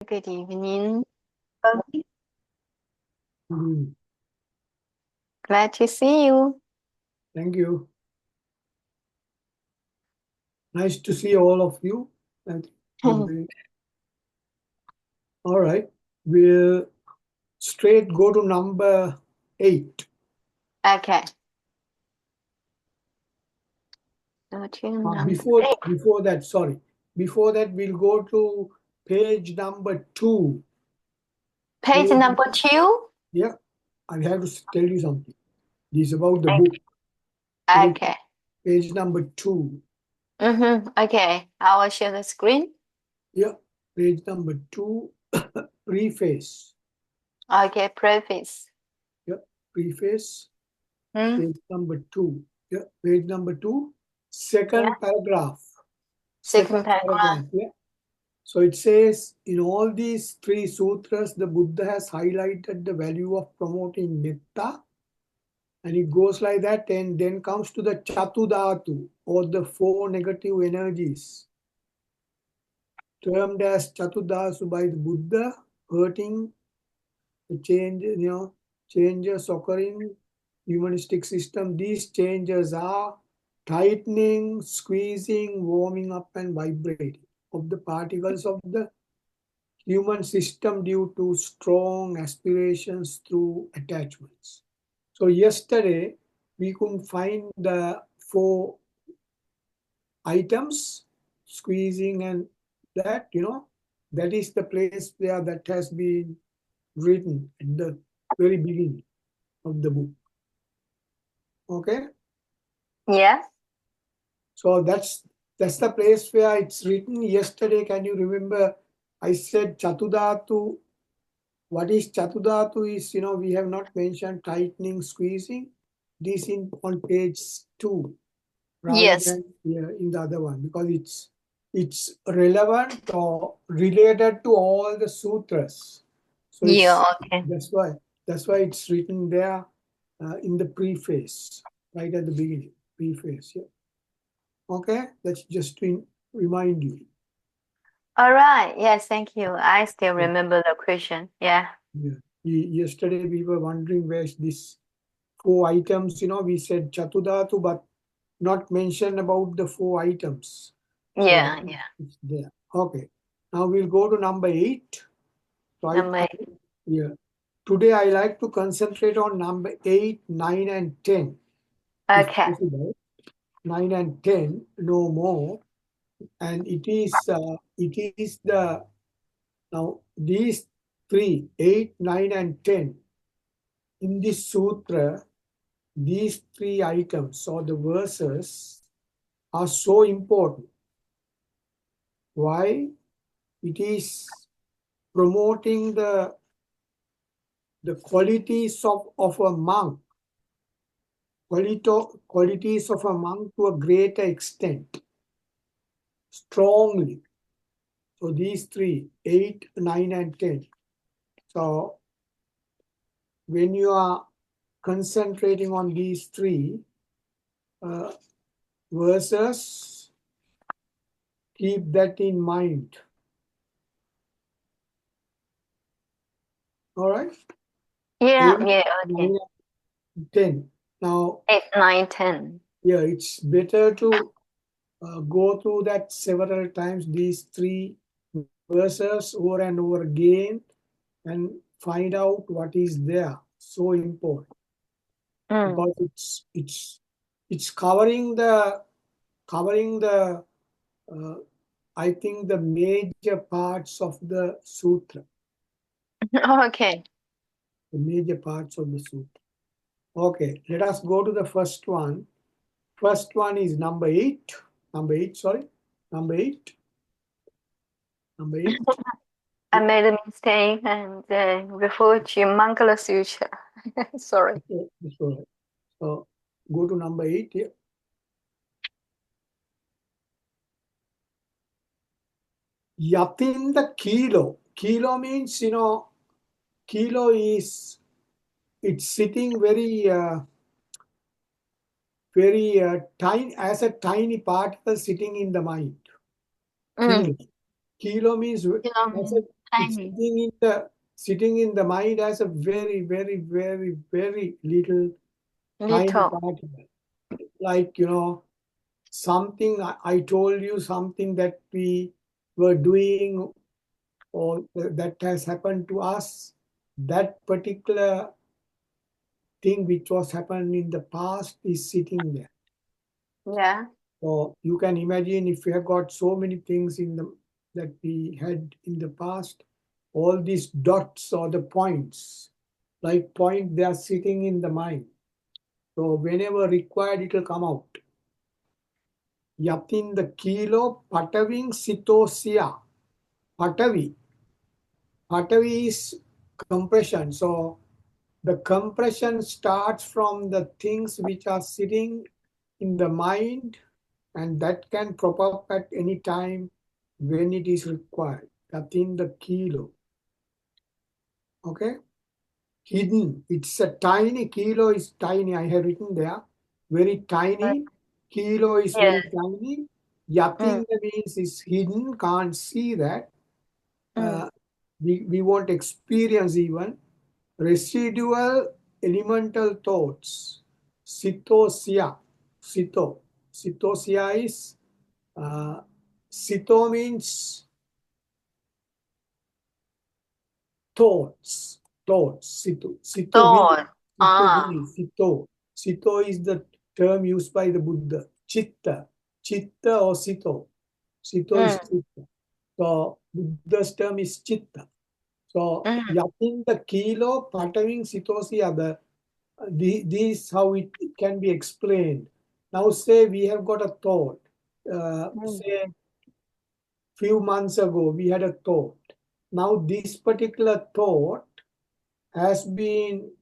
Good evening. Glad to see you. Thank you. Nice to see all of you. All right. We'll straight go to number 8. Okay. Go to number Before 8. Before that, we'll go to page number 2. Page number 2? Yeah, I have to tell you something. This is about the book. Okay. Page number 2. Okay. I will share the screen. Yeah, page number 2, preface. Okay, preface. Yeah, preface. Page number 2. Yeah, page number 2, second paragraph. Second paragraph. Yeah. So it says, in all these 3 sutras, the Buddha has highlighted the value of promoting Meththa. And it goes like that, and then comes to the Chatudhatu, or the 4 negative energies, termed as Chatudhasu by the Buddha, hurting the changes occurring humanistic system. These changes are tightening, squeezing, warming up, and vibrating of the particles of the human system due to strong aspirations through attachments. So yesterday we couldn't find the 4 items, squeezing and that, that is the place where that has been written at the very beginning of the book. Okay? Yeah. So that's the place where it's written. Yesterday, can you remember I said Chatudhatu? What is Chatudhatu is, we have not mentioned tightening, squeezing. This on page 2 rather than in the other one, because it's relevant or related to all the sutras. So okay. That's why it's written there in the preface, right at the beginning. Preface, yeah. Okay, that's just to remind you. All right. Yes, thank you. I still remember the question. Yeah. Yesterday we were wondering where's this 4 items, we said Chatudhatu, but not mentioned about the 4 items. Yeah, So it's there. Okay. Now we'll go to number 8. So number 8. Yeah. Today I like to concentrate on number 8, 9, and 10. Okay. If possible. 9 and 10, no more. And it is the, now these 3, 8, 9, and 10, in this sutra, these 3 items or the verses are so important. Why? It is promoting the qualities of a monk, qualities of a monk to a greater extent, strongly. So these 3, 8, 9, and 10. So when you are concentrating on these 3 verses, keep that in mind. All right? Yeah, 8, okay. 9, 10. Now, 8, 9, 10. Yeah, it's better to go through that several times, these 3 verses over and over again, and find out what is there. So important, because it's covering the I think the major parts of the sutra. Okay. The major parts of the sutra. Okay, let us go to the first one. First one is number 8. Number 8, sorry. Number 8. Number 8. I made a mistake and referred to Mangala Sutra. Sorry. Okay, so go to number 8 here. Yatinda kilo. Kilo means, kilo is, it's sitting very tiny, as a tiny particle sitting in the mind. Kilo. Kilo means It's Tiny. sitting in the mind as a very, very, very, very little tiny Little. particle. Like, something I told you, something that we were doing or that has happened to us, that particular thing which was happened in the past is sitting there. Yeah. So you can imagine if we have got so many things in the that we had in the past, all these dots or the points, like point, they are sitting in the mind. So whenever required, it will come out. Yatin the kilo pataving sitosia. Patavi. Patavi is compression. So the compression starts from the things which are sitting in the mind, and that can pop up at any time when it is required. Yatin the kilo. Okay? Hidden. It's a tiny, kilo is tiny. I have written there. Very tiny. Kilo is Yes. very tiny. Mm. Yatinga means is hidden, can't see that. Mm. Uh, we won't experience even. Residual elemental thoughts. Sitosia. Sito. Sitosia is, sito means thoughts. Thoughts. Sito. Sito means, Thought. Ah. Sito. Sito is the term used by the Buddha. Chitta. Chitta or Sito. Sito is Mm. Chitta. So Buddha's term is Chitta. So Mm. yatin the kilo, pataving sitosi other. This how it can be explained. Now say we have got a thought. Mm. Say few months ago we had a thought. Now this particular thought has been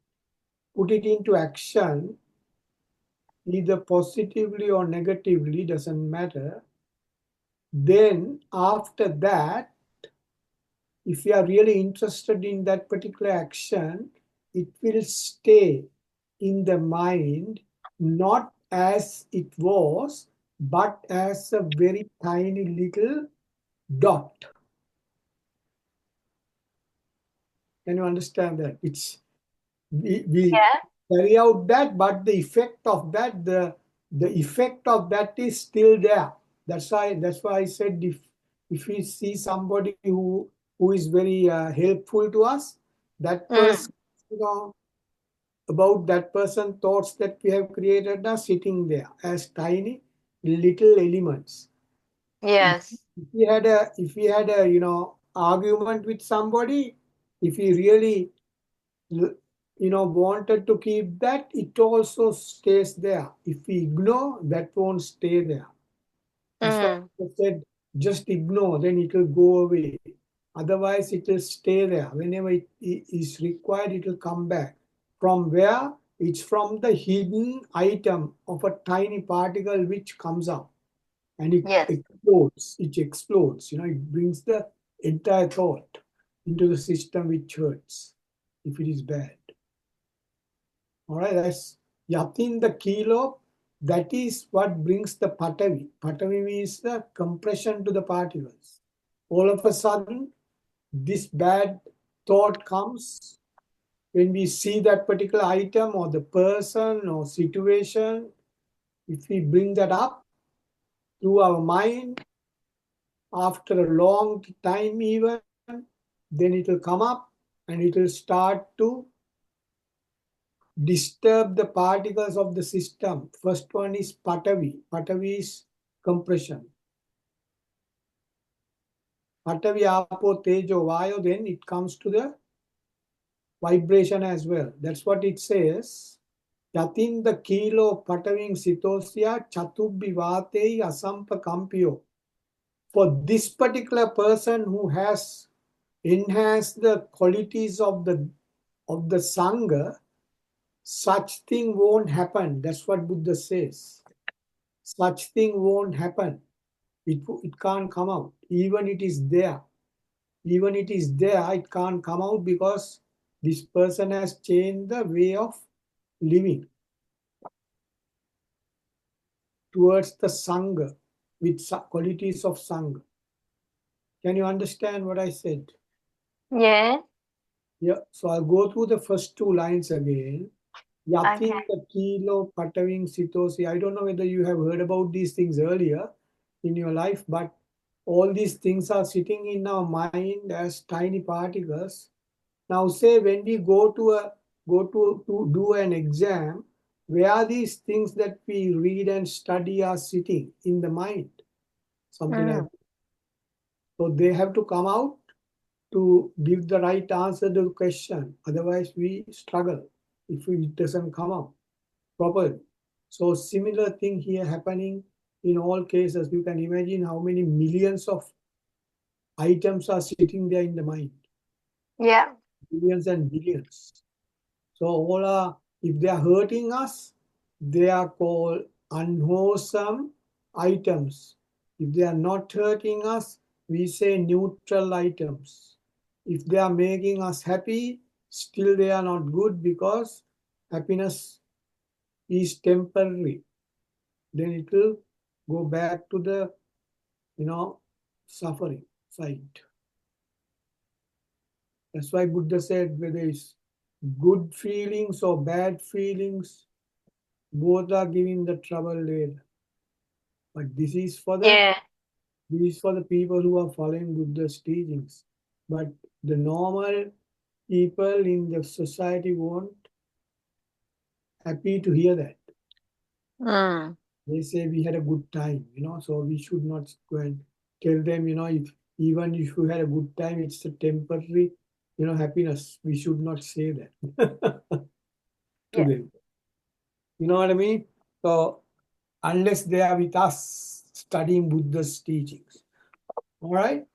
put it into action, either positively or negatively, doesn't matter. Then after that, if you are really interested in that particular action, it will stay in the mind, not as it was, but as a very tiny little dot. Can you understand that? We Yeah. carry out that, but the effect of that, the effect of that is still there. That's why I said, if we see somebody who is very helpful to us, that Mm. person, about that person, thoughts that we have created are sitting there as tiny little elements. If, Yes. if we had a argument with somebody, if we really wanted to keep that, it also stays there. If we ignore, that won't stay there. That's why Mm. I said just ignore, then it will go away. Otherwise, it will stay there. Whenever it is required, it will come back. From where? It's from the hidden item of a tiny particle which comes up and it Yes. explodes. It explodes. It brings the entire thought into the system, which hurts if it is bad. All right, that's yatin the kilo. That is what brings the patavi. Patavi means the compression to the particles. All of a sudden, this bad thought comes when we see that particular item or the person or situation. If we bring that up through our mind after a long time, even, then it will come up and it will start to disturb the particles of the system. First one is patavi. Patavi is compression. Patavi, apo, tejo, vayo, then it comes to the vibration as well. That's what it says. Yatin the kilo pataving sitosya chatubbi vate asampa kampyo. For this particular person who has enhanced the qualities of the sangha, such thing won't happen. That's what Buddha says. Such thing won't happen. It can't come out. Even it is there. Even it is there, it can't come out because this person has changed the way of living towards the Sangha with qualities of Sangha. Can you understand what I said? Yeah. Yeah, so I'll go through the first two lines again. Okay. Yatin kilo pataving sitosi. I don't know whether you have heard about these things earlier in your life, but all these things are sitting in our mind as tiny particles. Now, say when we go to do an exam, where these things that we read and study are sitting in the mind, something like Mm. that. So they have to come out to give the right answer to the question. Otherwise, we struggle if it doesn't come out properly. So similar thing here happening in all cases. You can imagine how many millions of items are sitting there in the mind, Yeah. billions and billions. So all are, if they are hurting us, they are called unwholesome items. If they are not hurting us, we say neutral items. If they are making us happy, still they are not good because happiness is temporary. Then it will go back to the, suffering side. That's why Buddha said whether it's good feelings or bad feelings, both are giving the trouble later. But Yeah. this is for the people who are following Buddha's teachings. But the normal people in the society won't happy to hear that. Mm. They say we had a good time, so we should not go and tell them, if even if you had a good time, it's a temporary, happiness. We should not say that to Yeah. them. You know what I mean? So unless they are with us studying Buddha's teachings. All right.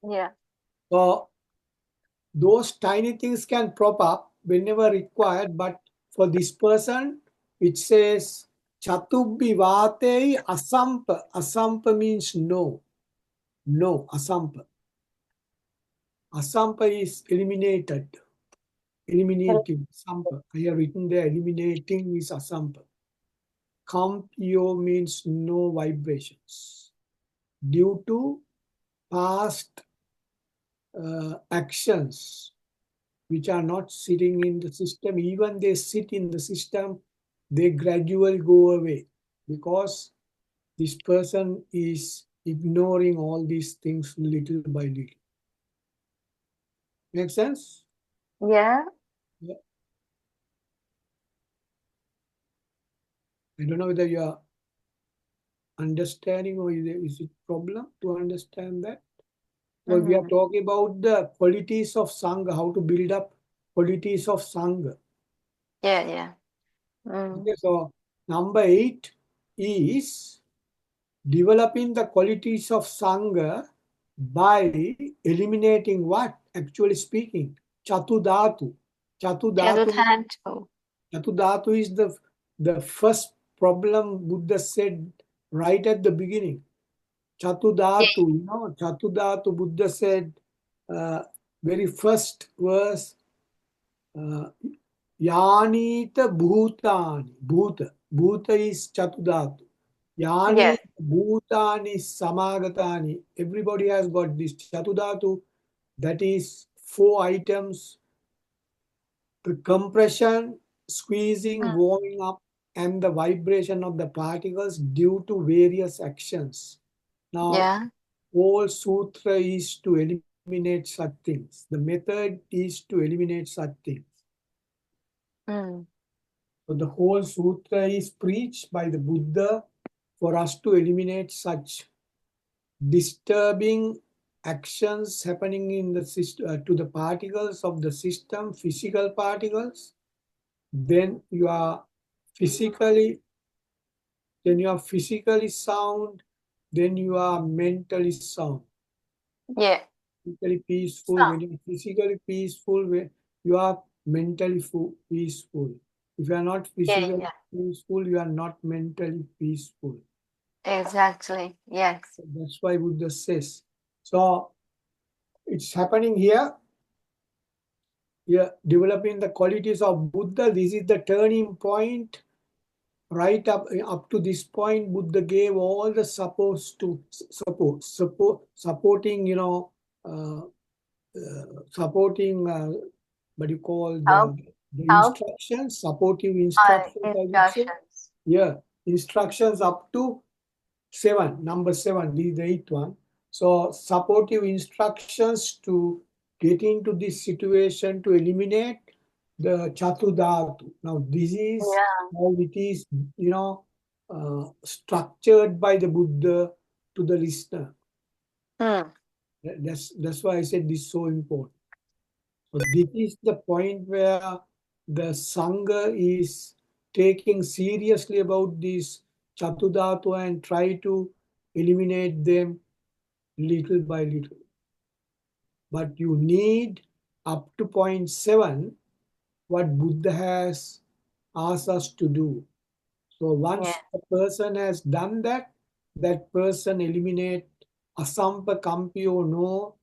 Yeah. So those tiny things can prop up whenever required, but for this person, it says Chatubbi Vatei Asampa. Asampa means no. No, Asampa. Asampa is eliminated. Eliminating. Asampa. I have written there eliminating is Asampa. Kampyo means no vibrations. Due to past actions which are not sitting in the system, even they sit in the system, they gradually go away because this person is ignoring all these things little by little. Make sense? Yeah. Yeah. I don't know whether you are understanding or is it problem to understand that? Well, we are Mm. talking about the qualities of Sangha, how to build up qualities of Sangha. Yeah. Yeah. Mm. Okay, so number 8 is developing the qualities of Sangha by eliminating what? Actually speaking, Chatudhatu. Chatudhatu, Charutantu. Chatudhatu is the first problem Buddha said right at the beginning. Yeah. Chatudhatu, Chatudhatu, Buddha said, uh, very first verse, uh, Yanita Bhutani. Bhuta is Chatudhatu. Yani Yes. Bhutani Samagatani. Everybody has got this Chatudhatu. That is 4 items: the compression, squeezing, Mm. warming up, and the vibration of the particles due to various actions. Now, Yeah. whole sutra is to eliminate such things. The method is to eliminate such things. Mm. So the whole sutra is preached by the Buddha for us to eliminate such disturbing actions happening in the system to the particles of the system, physical particles. Then you are physically, then you are physically sound, then you are mentally sound, Yeah. physically peaceful. Some. When you're physically peaceful, you are mentally peaceful. If you are not Yeah. physically Yeah. peaceful, you are not mentally peaceful. Exactly. Yes. That's why Buddha says. So it's happening here. Yeah, developing the qualities of Buddha. This is the turning point. Right up to this point, Buddha gave all the supports to supporting, uh, supporting, what you call Help, the help, instructions, supportive instructions, I would say. instructions. Yeah, instructions up to 7, number 7, this is the 8th one. So supportive instructions to get into this situation to eliminate the Chatudhatu. Now this is Yeah. how it is, structured by the Buddha to the listener. Hmm. That's why I said this is so important. So this is the point where the Sangha is taking seriously about this Chatudhatu and try to eliminate them little by little. But you need up to point 7 what Buddha has asked us to do. So Yeah. once a person has done that, that person eliminate asampa kampyo, no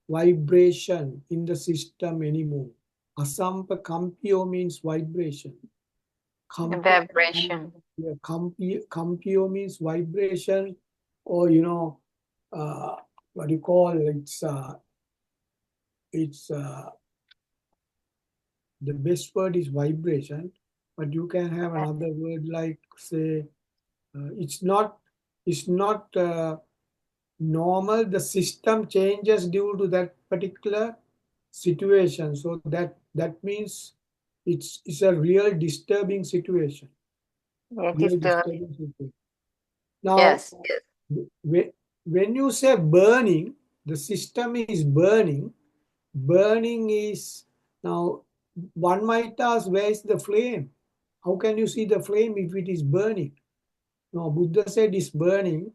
vibration in the system anymore. Asampa kampyo means vibration. Kampa, Vibration. yeah, kampyo means vibration, or uh, what do you call it's the best word is vibration, but you can have another word like say it's not normal. The system changes due to that particular situation, so that means it's a real disturbing situation. Yeah, Real disturbing. disturbing situation. Now, Yes, yes. when you say burning, the system is burning. Burning is now, one might ask, where is the flame? How can you see the flame if it is burning? No, Buddha said it's burning.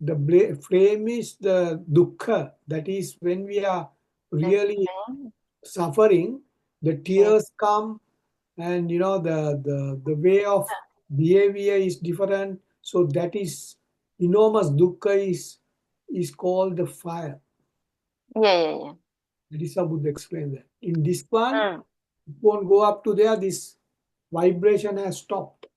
The flame is the dukkha. That is when we are really Okay. suffering, the Yeah. tears come, and the way of behavior is different. So that is enormous dukkha is called the fire. Yeah, yeah, yeah. That is how Buddha explained that. In this one, Mm. it won't go up to there. This vibration has stopped.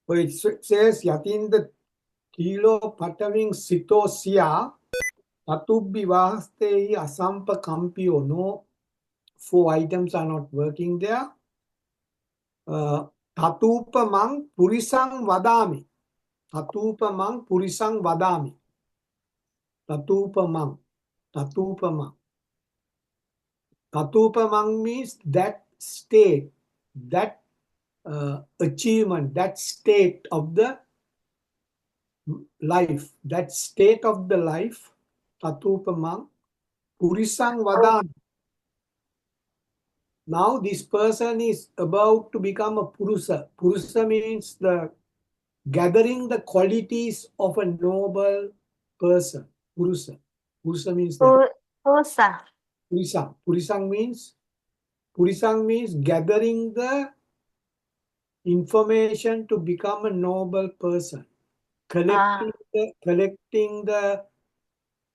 So it says Yatinda Kilo Pataving Sito Sia Tatubbi Vahastehi Asampa Kampio. No, 4 items are not working there. Tatupamang Purisang Vadami. Tatupamang Purisang Vadami. Tatupamang. Tatupamang. Tatupamang means that state, that achievement, that state of the life, that state of the life, Tatupamang, Purisang Oh, Vadan. Now this person is about to become a Purusa. Purusa means the gathering the qualities of a noble person. Purusa. Purusa means that. Pusa. Purisang. Purisang means gathering the information to become a noble person. Ah, Collecting the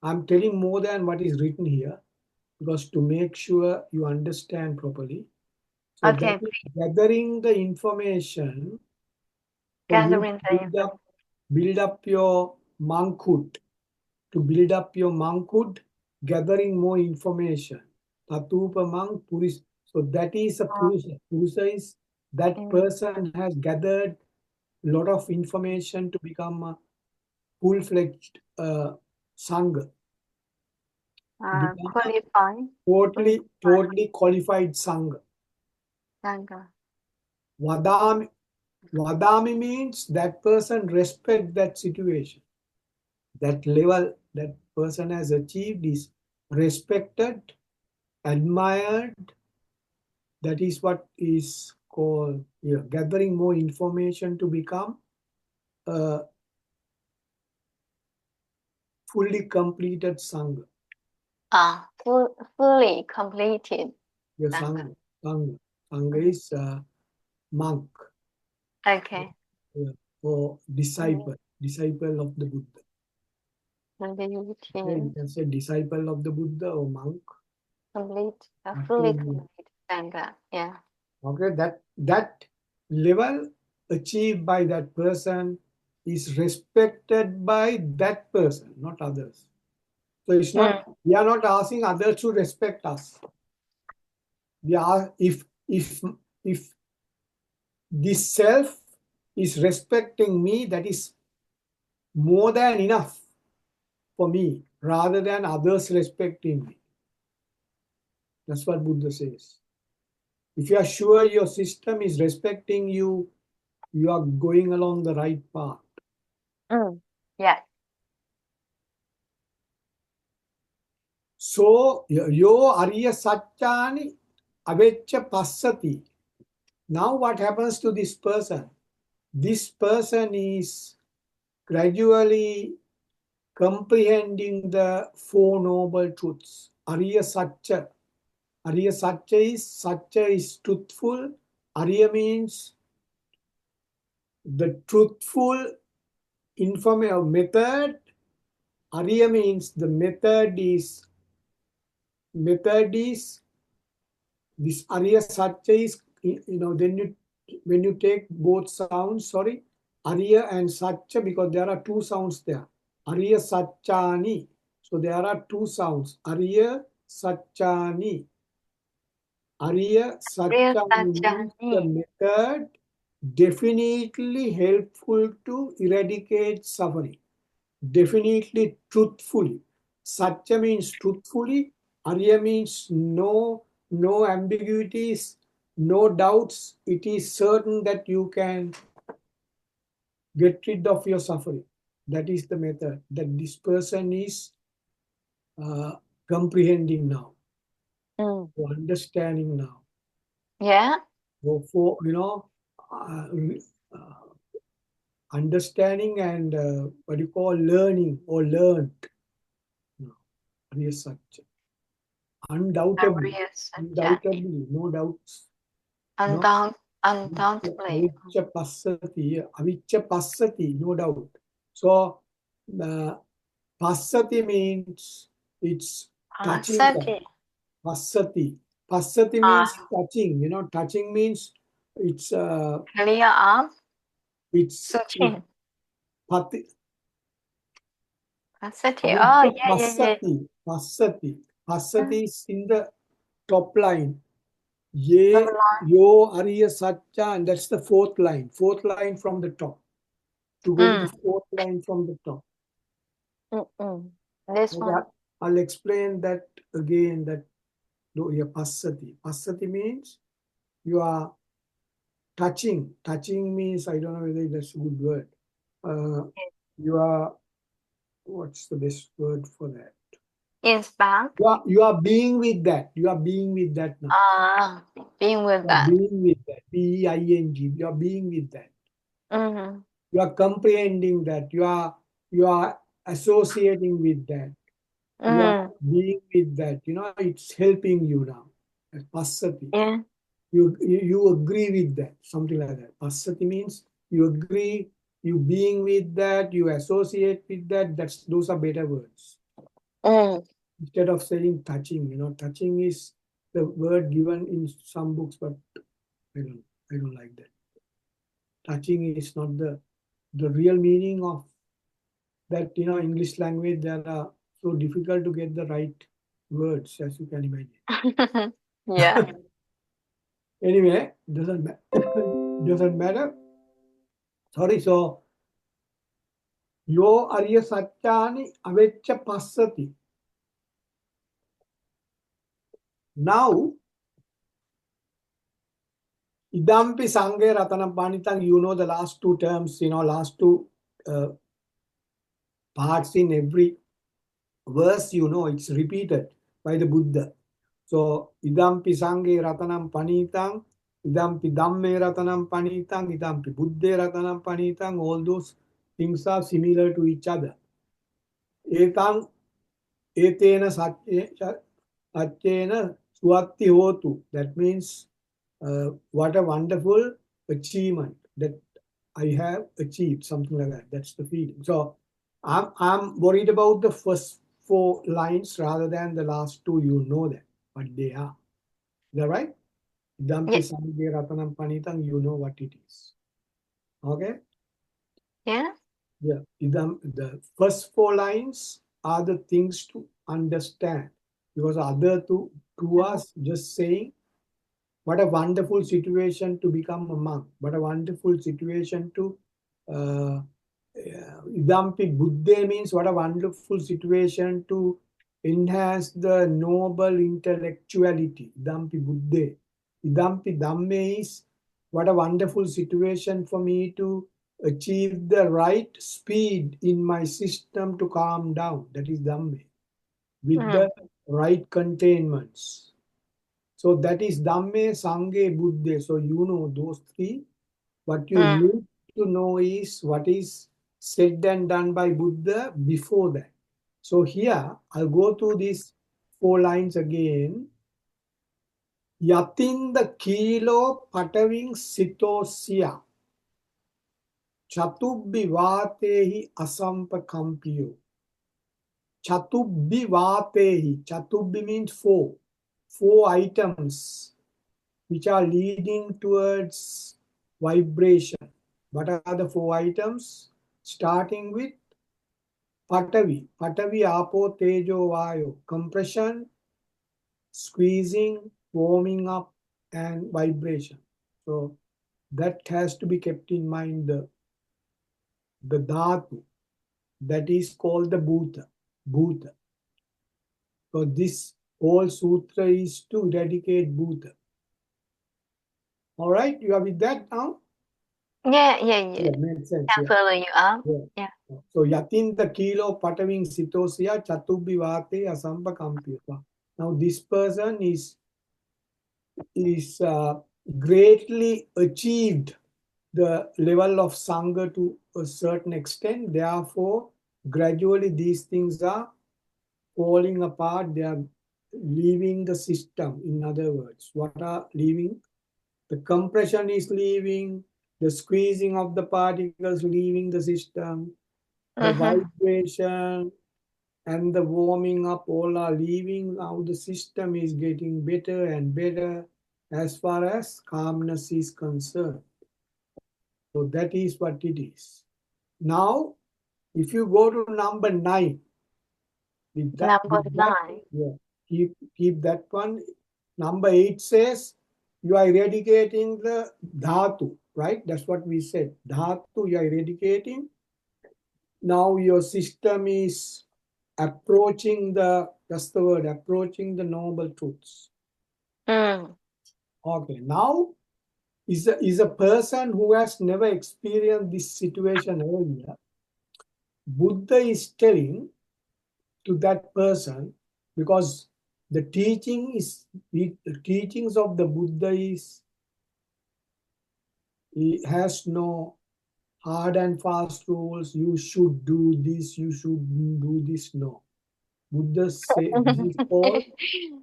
I'm telling more than what is written here, because to make sure you understand properly. So that okay. is gathering the information for you to Gathering the information. build up your monkhood, to build up your monkhood, gathering more information. Tatupamang Puris. So that is a Purusa. Purusa is that person has gathered a lot of information to become a full-fledged Sangha, to become a Qualify. Qualify. totally qualified Sangha. Sangha. Vadami, Vadami means that person respect that situation. That level that person has achieved is respected, admired. That is what is called, gathering more information to become a fully completed Sangha. Fully completed. Yeah, Sangha. Sangha. Sangha. Sangha is monk, Okay. yeah, or disciple of the Buddha. Okay, you Completed. can say disciple of the Buddha or monk. Complete. Fully Actually, complete Sangha. Yeah. okay, that level achieved by that person is respected by that person, not others. So it's not, we are not asking others to respect us. We are, if this self is respecting me, that is more than enough for me, rather than others respecting me. That's what Buddha says. If you are sure your system is respecting you, you are going along the right path. Yeah. So, yo ariya satchani aveccha passati. Now what happens to this person? This person is gradually comprehending the Four Noble Truths. Ariya Satcha. Ariya Satcha is truthful. Ariya means the truthful information method. Ariya means the method is this Ariya Satcha is, then when you take both sounds, Ariya and Satcha, because there are two sounds there. Ariya Satchani. So there are two sounds. Ariya Satchani. Ariya Real Satchani means the Sajjani. method definitely helpful to eradicate suffering. Definitely truthfully. Satya means truthfully. Ariya means no ambiguities, no doubts. It is certain that you can get rid of your suffering. That is the method that this person is comprehending now, or understanding now. Yeah. So for uh, uh, understanding and what you call learning or learned. No, Ariya Satya. Undoubtedly, Real Sajjani. undoubtedly, no doubts. No, Undoubtedly. avicca passati, no doubt. So, uh, passati means it's touching that. Sati. Passati. Passati means touching. Touching means it's Clear arm. it, Suchin. pati, Sati. Oh, avicca yeah, yeah, yeah. passati. Passati Mm. is in the top line. Ye, Number yo, ariya, satcha, and that's the fourth line. Fourth line from the top. To go to the line. fourth line from the top. This Okay, one. I'll explain that again. That yeah, passati. Passati means you are touching. Touching means, I don't know whether that's a good word. You are, what's the best word for that? Inspire. You are being with that. You are being with that now. Being with You are that. being with that. Being. You are being with that. Mm-hmm. You are comprehending that. You are associating with that. You are Mm. being with that. It's helping you now. Passati. Yeah. You agree with that, something like that. Passati means you agree, you being with that, you associate with that. Those are better words. Mm. Instead of saying touching, touching is the word given in some books, but I don't like that. Touching is not the real meaning of that. English language, there are so difficult to get the right words, as you can imagine. Yeah. Anyway, doesn't matter. Sorry. So yo ariya satyani aveccha passati. Now, idampi sange ratanam panitang, the last two terms, last two uh, parts in every verse, it's repeated by the Buddha. So, idampi sange ratanam panitang, idampi dhamme ratanam panitang, idampi buddhe ratanam panitang, all those things are similar to each other. Etang etena satyena suatti hotu. That means what a wonderful achievement that I have achieved, something like that. That's the feeling. So I'm worried about the first four lines rather than the last two. You know that, but they are. Is that right? Yeah. Dampi Samge Ratanam Panitang, you know what it is. Okay? Yeah. Yeah. The first 4 lines are the things to understand. Because other to Mhm. us, just saying, what a wonderful situation to become a monk. What a wonderful situation to uh, Idampi Buddha means what a wonderful situation to enhance the noble intellectuality. Idampi Buddha. Idampi Dhamme is what a wonderful situation for me to achieve the right speed in my system to calm down. That is Dhamme. With Mm. the right containments. So that is Dhamme, Sanghe, Buddha. So you know those three. What you Mm. need to know is what is said and done by Buddha before that. So here I'll go through these 4 lines again. Yatinda kilo pataving sitosya chatubbi vatehi asampakampiyo. Chatubbi vatehi. Chatubbi means four. 4 items which are leading towards vibration. What are the 4 items? Starting with Patavi. Patavi, Apo, Tejo, Vayo. Compression, squeezing, warming up, and vibration. So that has to be kept in mind. The dhatu, that is called the bhuta. Bhuta. So this whole sutra is to eradicate bhuta. All right, you are with that now? Yeah, yeah, yeah. Yeah, makes sense. Can Yeah. follow you up. Yeah. Yeah. So yatinda kilo pataving sitosya chatubhi vate asamba kampyuta. Now this person is greatly achieved the level of sangha to a certain extent. Therefore, gradually these things are falling apart. They are leaving the system. In other words, what are leaving? The compression is leaving, the squeezing of the particles leaving the system, the Mm-hmm. vibration and the warming up all are leaving. Now the system is getting better and better as far as calmness is concerned. So that is what it is. Now, if you go to number 9, Number with that, 9. yeah, keep that one. Number 8 says you are eradicating the dhatu, right? That's what we said. Dhatu you are eradicating. Now your system is approaching that's the word, approaching the noble truths. Mm. Okay, now is a person who has never experienced this situation earlier. Buddha is telling to that person, because the teachings of the Buddha is, he has no hard and fast rules. You should do this, you should do this. No. Buddha say this is called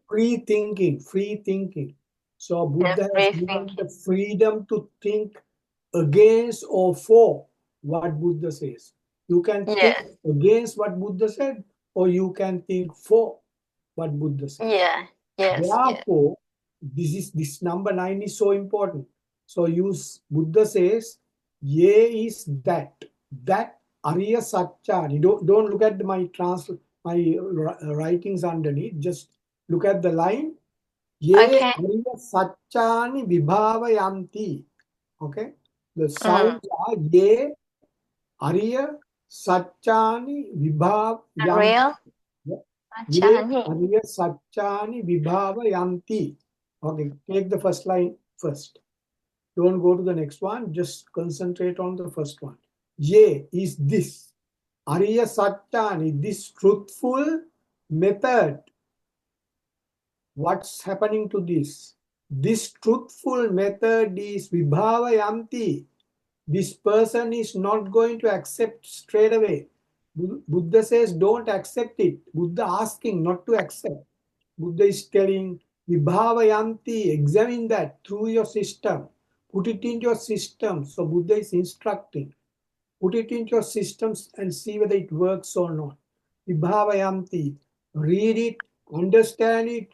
free thinking, free thinking. So Yes, Buddha has free given thinking. the freedom to think against or for what Buddha says. You can think Yes. against what Buddha said, or you can think for what Buddha says. Yeah. Yes. Yes. Therefore, this number 9 is so important. So Buddha says, ye is that Arya Satchani. Don't look at my writings underneath. Just look at the line. Ye Okay. Arya Satchani Vibhavayanti. Okay. The Mm. sounds are ye Arya Satchani Vibhavayanti. Real Ye Achani. Arya Satchani Vibhavayanti. Okay, take the first line first. Don't go to the next one. Just concentrate on the first one. Ye is this. Arya Satchani, this truthful method. What's happening to this? This truthful method is Vibhavayanti. This person is not going to accept straight away. Buddha says, don't accept it. Buddha asking not to accept. Buddha is telling, Vibhavayanti, examine that through your system. Put it in your system. So Buddha is instructing. Put it into your systems and see whether it works or not. Vibhavayanti, read it, understand it,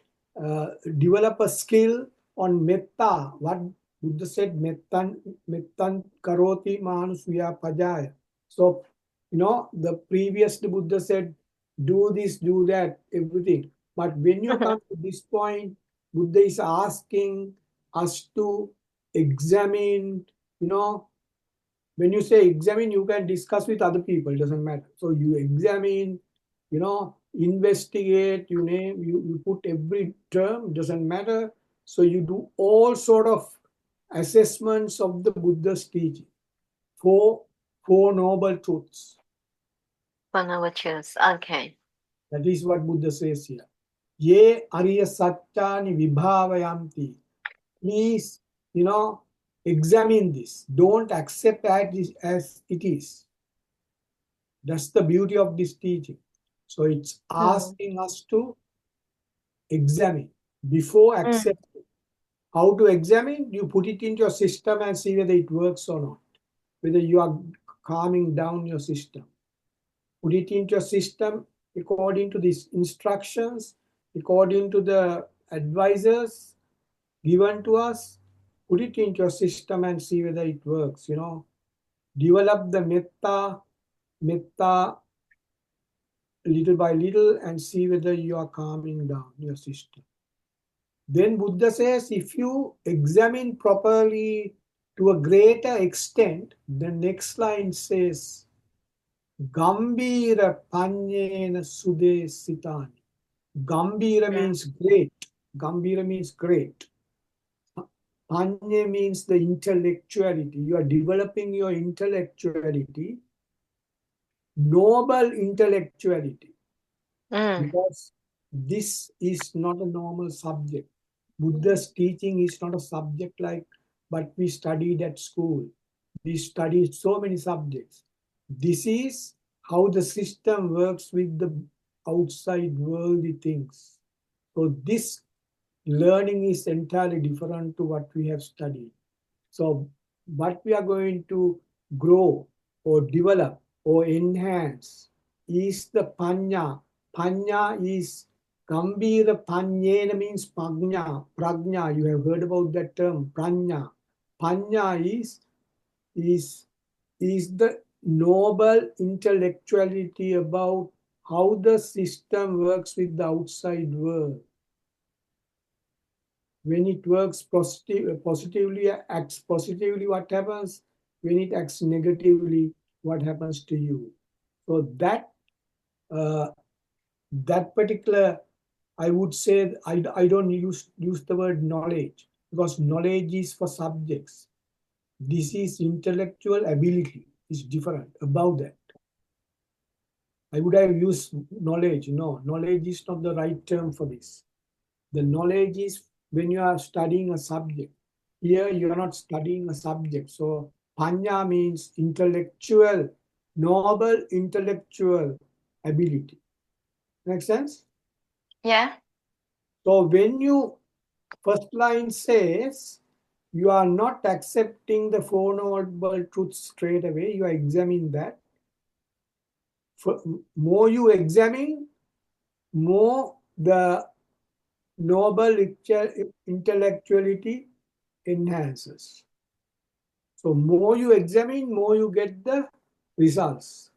develop a skill on Meththa. What Buddha said, mettan karoti manusuya pajaya. So, the previous Buddha said, do this, do that, everything. But when you come to this point, Buddha is asking us to examine, when you say examine, you can discuss with other people, doesn't matter. So you examine, investigate, you put every term, doesn't matter. So you do all sort of assessments of the Buddha's teaching. Four noble truths. One hour choose. Okay. That is what Buddha says here. Ye ariya satyani vibhavayanti. Please, examine this. Don't accept as it is. That's the beauty of this teaching. So it's asking us to examine before accepting. How to examine? You put it into your system and see whether it works or not. Whether you are calming down your system. Put it into your system according to these instructions, according to the advisors given to us. Put it into your system and see whether it works. Develop the metta little by little and see whether you are calming down your system. Then Buddha says, if you examine properly to a greater extent, the next line says, Gambira panyena sude sitani. Gambira means great. Gambira means great. Panya means the intellectuality. You are developing your intellectuality, noble intellectuality, because this is not a normal subject. Buddha's teaching is not a subject like what we studied at school. We studied so many subjects. This is how the system works with the outside worldly things. So this learning is entirely different to what we have studied. So what we are going to grow or develop or enhance is the panya. Panya is Gambira Panyena means prajna. Prajna, you have heard about that term, prajna. Panya is the noble intellectuality about how the system works with the outside world. When it works positively, acts positively, what happens? When it acts negatively, what happens to you? So that particular, I would say, I don't use the word knowledge, because knowledge is for subjects. This is intellectual ability. It's different about that. I would have used knowledge. No, knowledge is not the right term for this. The knowledge is when you are studying a subject. Here you are not studying a subject. So panya means intellectual, noble intellectual ability. Make sense? Yeah. So when you, first line says, you are not accepting the Four Noble Truths straight away, you are examining that. More you examine, more the noble intellectuality enhances. So more you examine, more you get the results.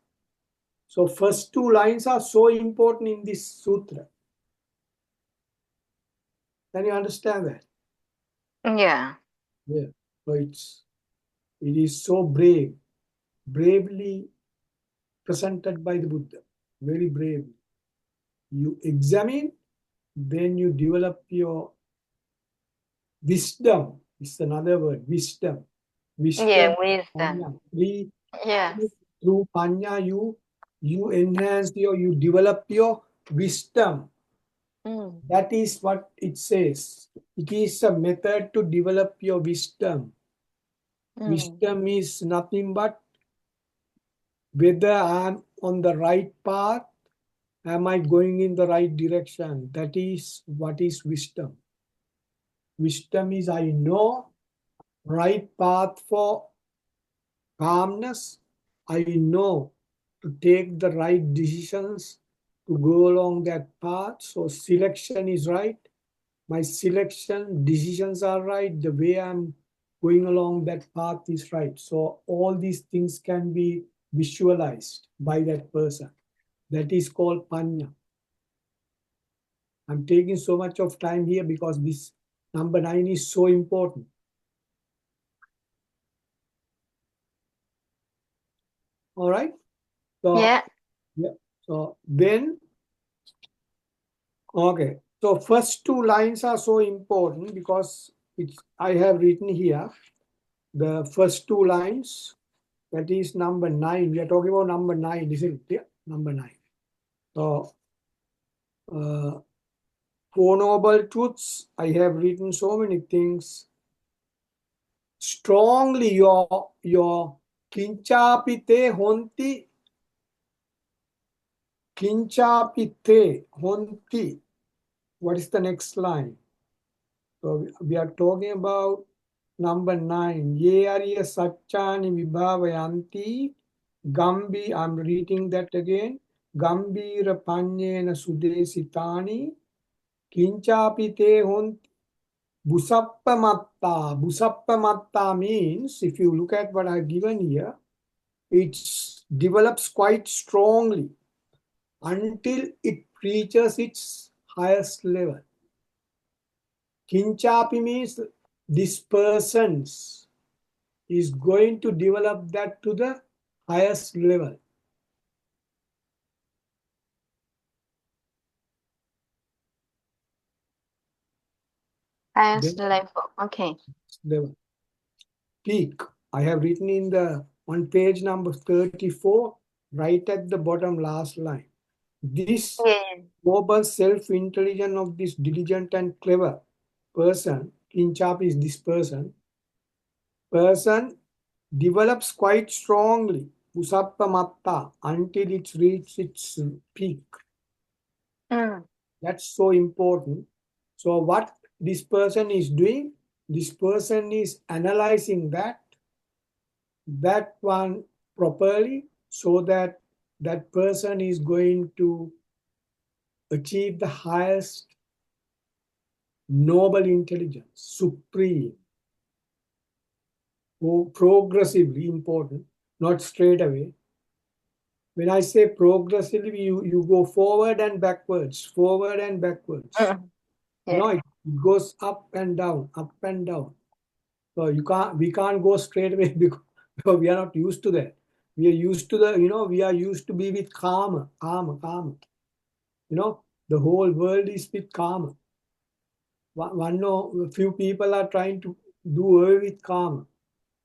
So first two lines are so important in this sutra. Can you understand that? Yeah. Yeah. So it is so bravely presented by the Buddha. Very bravely. You examine, then you develop your wisdom. It's another word, wisdom. Yeah, Wisdom, wisdom. panya. Yes. Through panya, you enhance you develop your wisdom. That is what it says. It is a method to develop your wisdom. Wisdom is nothing but whether I'm on the right path, am I going in the right direction? That is what is wisdom. Wisdom is I know right path for calmness. I know to take the right decisions to go along that path. So selection is right. My selection decisions are right. The way I'm going along that path is right. So all these things can be visualized by that person. That is called panya. I'm taking so much of time here because this number 9 is so important. All right. So Yeah. yeah. So then, okay. So first two lines are so important because I have written here the first two lines. That is number 9. We are talking about number 9, isn't it? Yeah, number 9. So Four Noble Truths, I have written so many things. Strongly your kinchapite honti, kinchapite honti. What is the next line? So we are talking about number 9. Ye ariya satchani vibhavayanti gambi. I'm reading that again. Gambira panyena sudesitani kinchapite honti. Busappamatta. Busappamatta means, if you look at what I've given here, it develops quite strongly until it reaches its highest level. Kinchapi means this person's is going to develop that to the highest level. Highest Then level. Okay. level. Peak. I have written in the on page number 34, right at the bottom last line. This Yeah. global self-intelligence of this diligent and clever person, Kinchap is this person develops quite strongly, Usappamatta, until it reaches its peak. Mm. That's so important. So what this person is doing, this person is analyzing that one properly so that that person is going to achieve the highest noble intelligence, supreme, progressively important, not straight away. When I say progressively, you go forward and backwards, forward and backwards. Mm. You Yeah. know, it goes up and down, up and down. So we can't go straight away because we are not used to that. We are used to we are used to be with karma, karma, karma. The whole world is with karma. A few people are trying to do away with karma.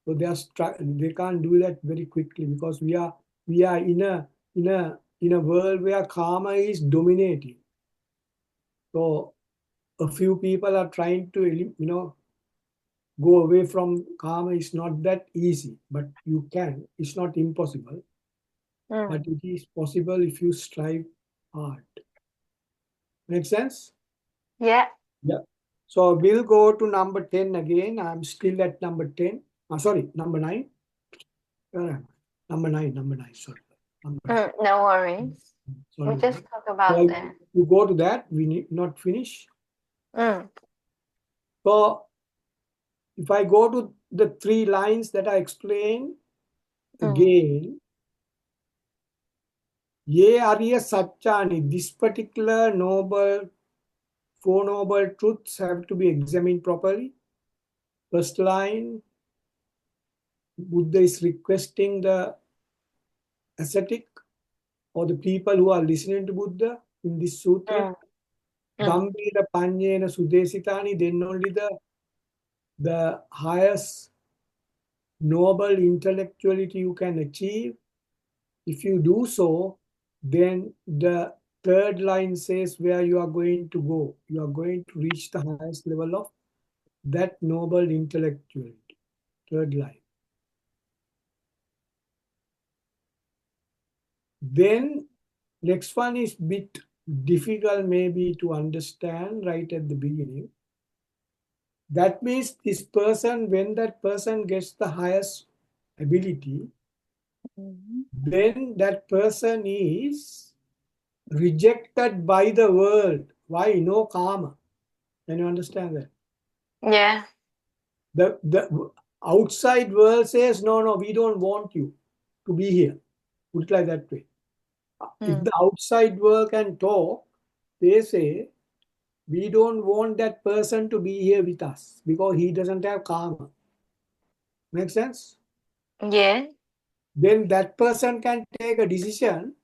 So they can't do that very quickly because we are in a world where karma is dominating. So a few people are trying to go away from karma. Is not that easy, but you can. It's not impossible, but Mm. it is possible if you strive hard. Make sense? Yeah. Yeah. So we'll go to number 10 again. I'm still at number 10. Sorry, number 9. Number 9, number 9, sorry. Number 9. No worries. We Sorry. just talk So about that. you go to that, we need not finish. Mm. So if I go to the 3 lines that I explained Mm. again, Ye Arya Satchani, this particular four noble truths have to be examined properly. First line, Buddha is requesting the ascetic or the people who are listening to Buddha in this sutra. Mm. Mm. Gambira Panyena Sudesitani, then only the highest noble intellectuality you can achieve. If you do so, then the third line says where you are going to go. You are going to reach the highest level of that noble intellectuality. Third line. Then next one is bit difficult maybe to understand right at the beginning. That means this person, when that person gets the highest ability, Mm. then that person is rejected by the world. Why? No karma. Can you understand that? Yeah. The Outside world says, no, we don't want you to be here. Put it like that way. If the outside world can talk, they say, we don't want that person to be here with us because he doesn't have karma. Make sense? Yeah. Then that person can take a decision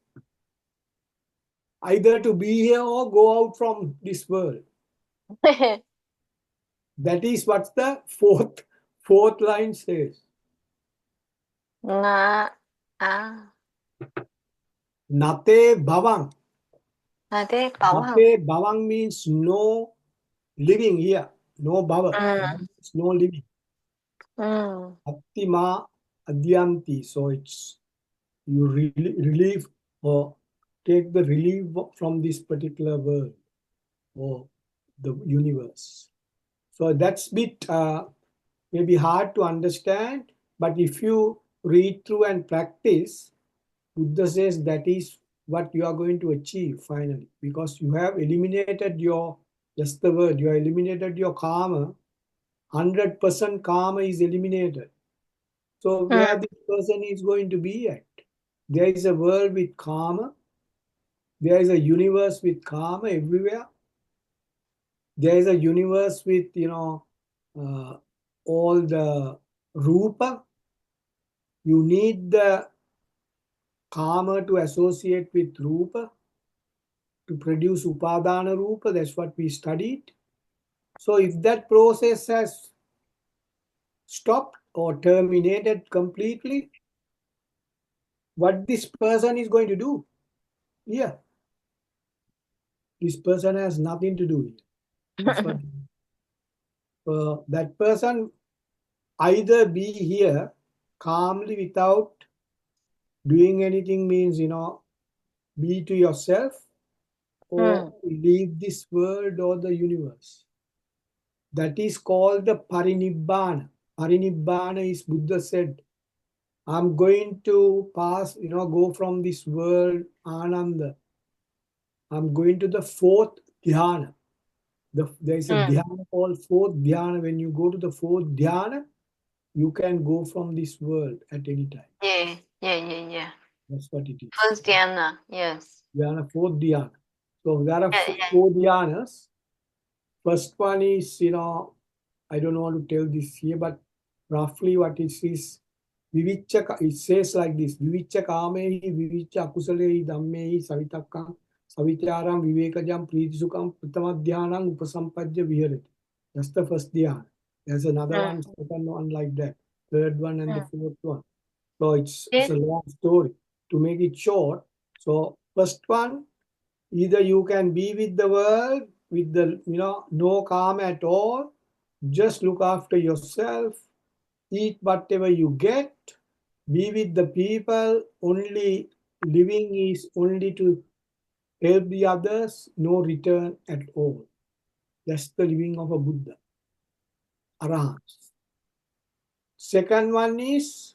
either to be here or go out from this world. That is what the fourth line says. Na à Nate bhavang. thế bảo hằng. Nate bhavang means no living here. No bhava. Ừ. No living. Ừ. Attima adyanti. So it's you relieve or take the relief from this particular world or the universe. So that's bit maybe hard to understand, but if you read through and practice, Buddha says that is what you are going to achieve finally, because you have eliminated your, just the word, you have eliminated your karma. 100% karma is eliminated. So Ừ. where this person is going to be at? There is a world with karma. There is a universe with karma everywhere. There is a universe with, uh, all the rupa. You need the karma to associate with rupa to produce upadana rupa. That's what we studied. So if that process has stopped or terminated completely, what this person is going to do? Yeah, this person has nothing to do with it. That's what that person either be here calmly without doing anything, means be to yourself, or Ừ. leave this world or the universe. That is called the parinibbana. Parinibbana is, Buddha said, I'm going to pass, go from this world, ananda. I'm going to the fourth dhyana. There is a Ừ. dhyana called fourth dhyana. When you go to the fourth dhyana, you can go from this world at any time. Yeah. That's what it is. First Diana. Yes. Dhyana, fourth dhyana. So there are Yeah. four dhyanas. First one is, I don't want to tell this here, but roughly what it is, Vivicha, it says like this, Vivicha kamehi, Vivicha akusalehi, dhammehi, savitakkam, savityaram, vivekajam, pritisukam, prathama upasampajya viharati. That's the first dhyana. There's another Ừ. one, second one like that, third one and the Ừ. fourth one. So it's Thế. a long story. To make it short, so first one, either you can be with the world with the no karma at all, just look after yourself, eat whatever you get, be with the people, only living is only to help the others, no return at all. That's the living of a Buddha, arahant. Second one is,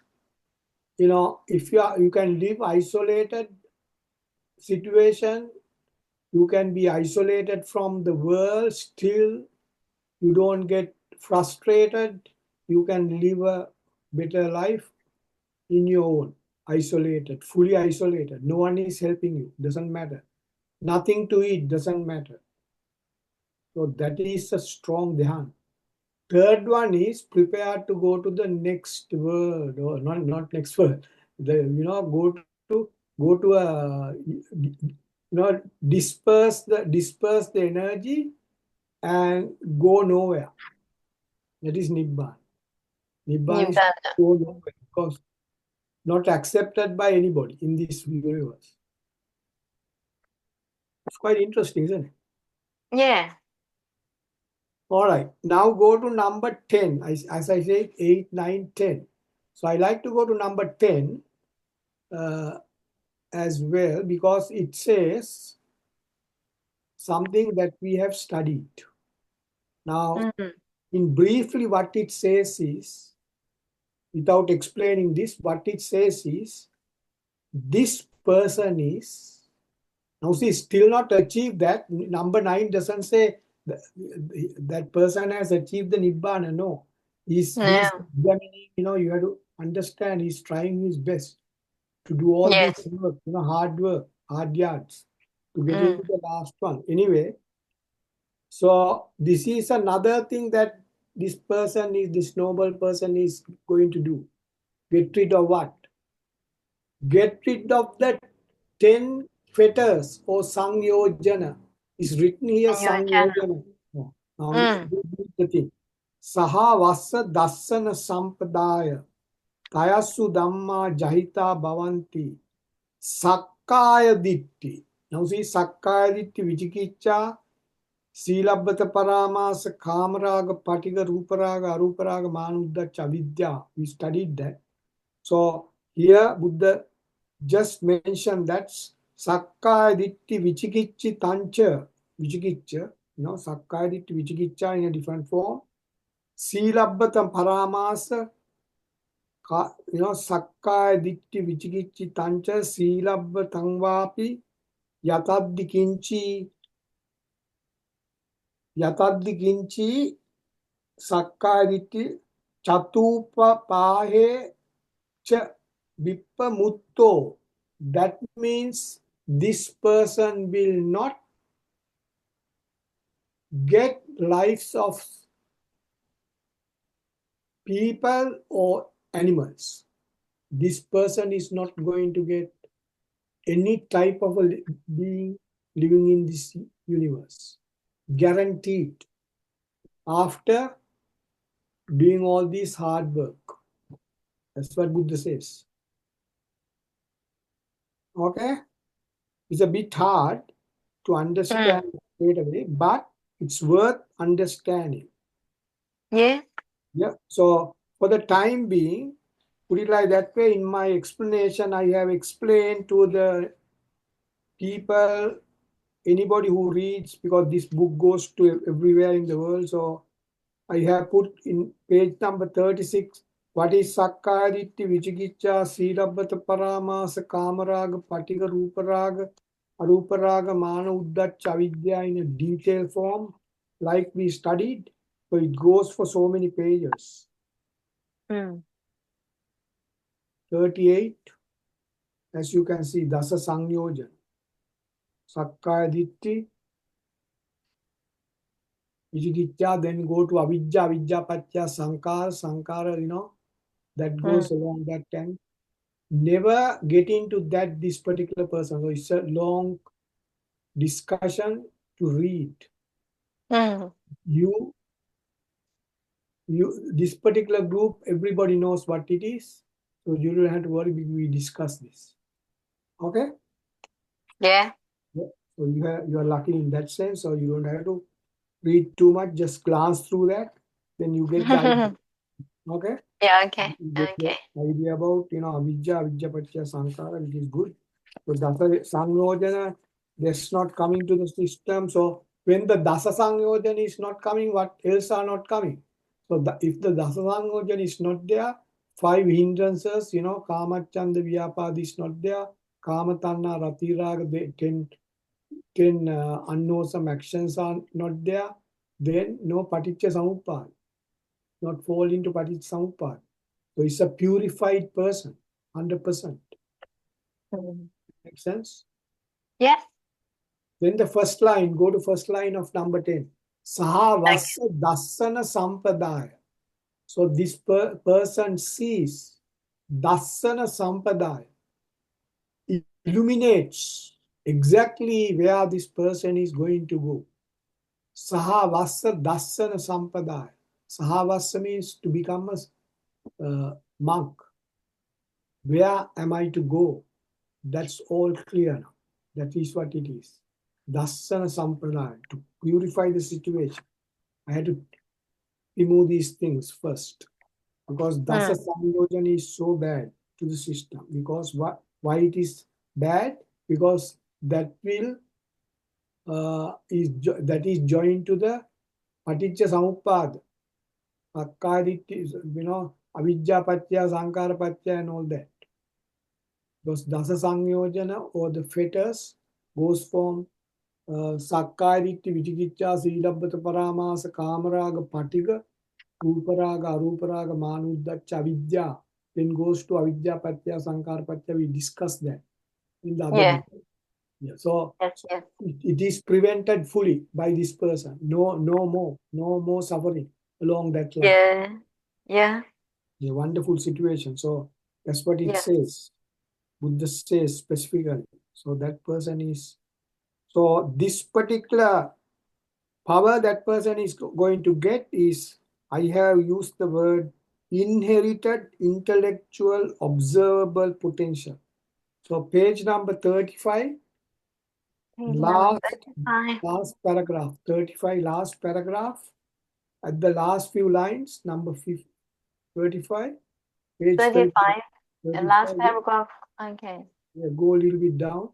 if you can live isolated situation, you can be isolated from the world, still you don't get frustrated, you can live a better life in your own, isolated, fully isolated. No one is helping you, doesn't matter. Nothing to eat, doesn't matter. So that is a strong dhyan. Third one is prepared to go to the next world, or not next world. Go to a disperse the energy and go nowhere. That is nibbana. Nibbana Nhìn is vào. go nowhere because not accepted by anybody in this universe. It's quite interesting, isn't it? Yeah. All right, now go to number 10. As I said, 8, 9, 10. So I like to go to number 10 as well, because it says something that we have studied. Now, Ừ. in briefly, what it says is, without explaining this, what it says is, this person is, now see, still not achieved that. Number 9 doesn't say that person has achieved the Nibbana. No. He's Yeah. examining, you have to understand he's trying his best to do all this Yes. work, hard work, hard yards to get into Mm. the last one. Anyway, so this is another thing that this noble person is going to do. Get rid of what? Get rid of the 10 fetters or sangyojana. It's written here And your channel. sangyojana. Now Mm. this is the thing. Saha vassa dassana sampadaya. Tayasu dhamma jahita bhavanti. Sakkaya ditti. Now see Sakkaya ditti vichikicha. Silabbata paramasa kamaraga patiga ruparaga aruparaga manuddacha avidya. We studied that. So here Buddha just mentioned that Sakkaya ditti vichikichi tancha. Vichikicha, Sakkaya ditti vichikicha in a different form. Silabbata paramasa, Sakkaya ditti vichikichi tancha silabbatan vapi yataddi kinchi Sakkaya ditti chatupapahe cha vippamutto. That means this person will not get lives of people or animals. This person is not going to get any type of a being living in this universe. Guaranteed. After doing all this hard work. That's what Buddha says. Okay? It's a bit hard to understand Mm. straight away, but it's worth understanding. Yeah. Yeah. So for the time being, put it like that way, in my explanation, I have explained to the people, anybody who reads, because this book goes to everywhere in the world. So I have put in page number 36, what is Sakkaya Ditti, Vichikicha, Silabbata Paramasa, Kamaraga, Patiga Ruparaga, Aruparaga, Mana Uddacha Avidya in a detailed form, like we studied. So it goes for so many pages. Mm. 38, as you can see, Dasa Sangyojan. Sakkaya Ditti, Vichikicha, then go to Avidya, Avidya Patya, Sankara, Sankara, that Mm. goes along that time. Never get into that this particular person. So it's a long discussion to read. Mm. You this particular group, everybody knows what it is. So you don't have to worry, we discuss this. Okay? Yeah. Yeah. So you are lucky in that sense, so you don't have to read too much, just glance through that, then you get the idea. Okay? Yeah. Okay. You get the Okay. idea about avidya, avidya patya sankara, which is good. So dasa sangyojana, that's not coming to the system. So when the dasa sangyojana is not coming, what else are not coming? So if the dasa sangyojana is not there, 5 hindrances, kamachanda vyapad is not there, kamatanna ratiraga, the 10 unwholesome actions are not there, then no paticca samuppada, not fall into paticca samuppada. So it's a purified person, 100%. Mm. Make sense? Yeah. Then the first line, go to first line of number 10. Saha Thank vassa dassana sampadaya. So this person sees dassana sampadaya, illuminates exactly where this person is going to go. Saha vassa dassana sampadaya. Saha vassa means to become a monk. Where am I to go? That's all clear now. That is what it is. Dassana sampradaya, to purify the situation. I had to remove these things first, because you. dasa samyojan is so bad to the system. Because why it is bad? Because that will that is joined to the paticca samuppada, akkaditi, avidya patya, sankara patya, and all that. Those dasa samyojana or the fetters goes from Sakkaya Ditti, Vichikicha, Silabbata Paramasa, Kamaraga, Patiga, Ruparaga, Aruparaga, Manudacca, Avidya, then goes to Avidya Patya, Sankar Patya. We discussed that in the other Yeah. video. Yeah. So Yes. Yes. it is prevented fully by this person. No more suffering along that line. Yeah. Yeah. A wonderful situation. So that's what it Yes. says. Buddha says specifically. So that person is, so this particular power that person is going to get is, I have used the word inherited intellectual observable potential. So page number 35, Page number last 35. paragraph, 35, last paragraph, at the last few lines, number 35, page 35, 35. The last 35, paragraph. Okay. yeah, go a little bit down.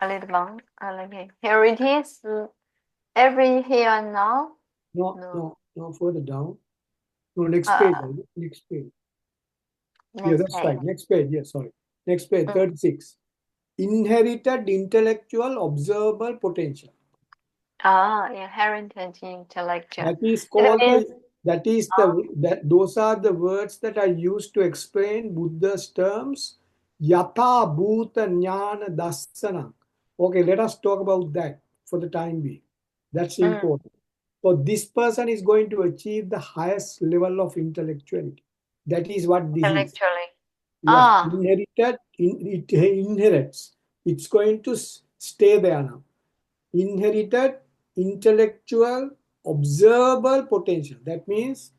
A little long. Okay. Here it is. Every here and now. No. No, further down. No, next Uh, page, next page. Yeah, next that's page. right. Next page, yeah, sorry. Next page, Mm. 36. Inherited intellectual observable potential. Inherited intellectual. That is It called means. those are the words that are used to explain Buddha's terms. Yatha bhuta jnana dassana. Okay, let us talk about that for the time being. That's Mm, important. So this person is going to achieve the highest level of intellectuality. That is what this is. intellectually. Yeah, Ah. inherited, it inherits. It's going to stay there now. Inherited intellectual observable potential. That means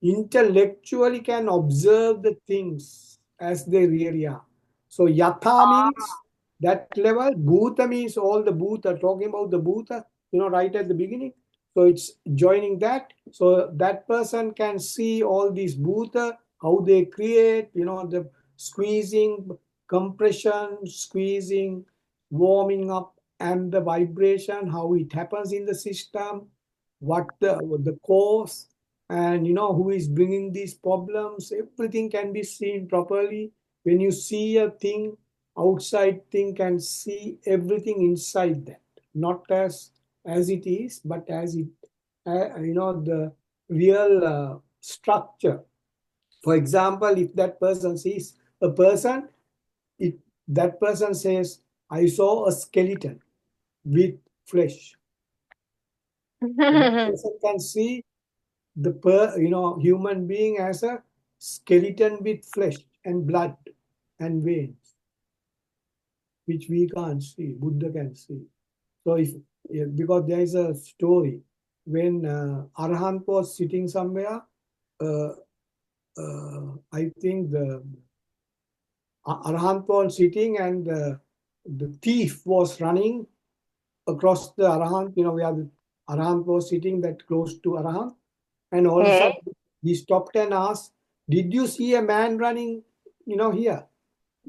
intellectually can observe the things as they really are. So yatha Ah. means that level. Bhuta means all the bhuta, talking about the bhuta, right at the beginning. So it's joining that. So that person can see all these bhuta, how they create, the squeezing, compression, squeezing, warming up, and the vibration, how it happens in the system, what the cause, and who is bringing these problems. Everything can be seen properly. When you see a thing, outside thing can see everything inside that, not as it is, but as it, the real structure. For example, if that person sees a person, it that person says, I saw a skeleton with flesh. So that person can see the human being as a skeleton with flesh and blood and veins, which we can't see. Buddha can see. So if, because there is a story when Arahant was sitting somewhere, uh, I think the Arahant was sitting, and the thief was running across the Arahant, where the Arahant was sitting that close to Arahant. And all of a Yeah. sudden, he stopped and asked, did you see a man running, here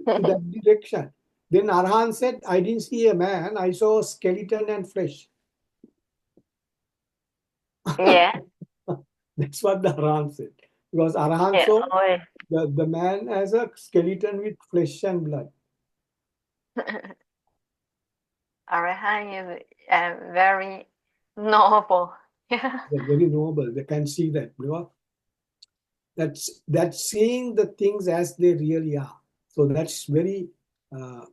to that direction? Then Arhan said, I didn't see a man. I saw a skeleton and flesh. Yeah. That's what the Arhan said. Because Arhan Yeah. saw Oh, the man as a skeleton with flesh and blood. Arahant is very noble. Yeah. They're very noble. They can see that. That's seeing the things as they really are. So that's very uh,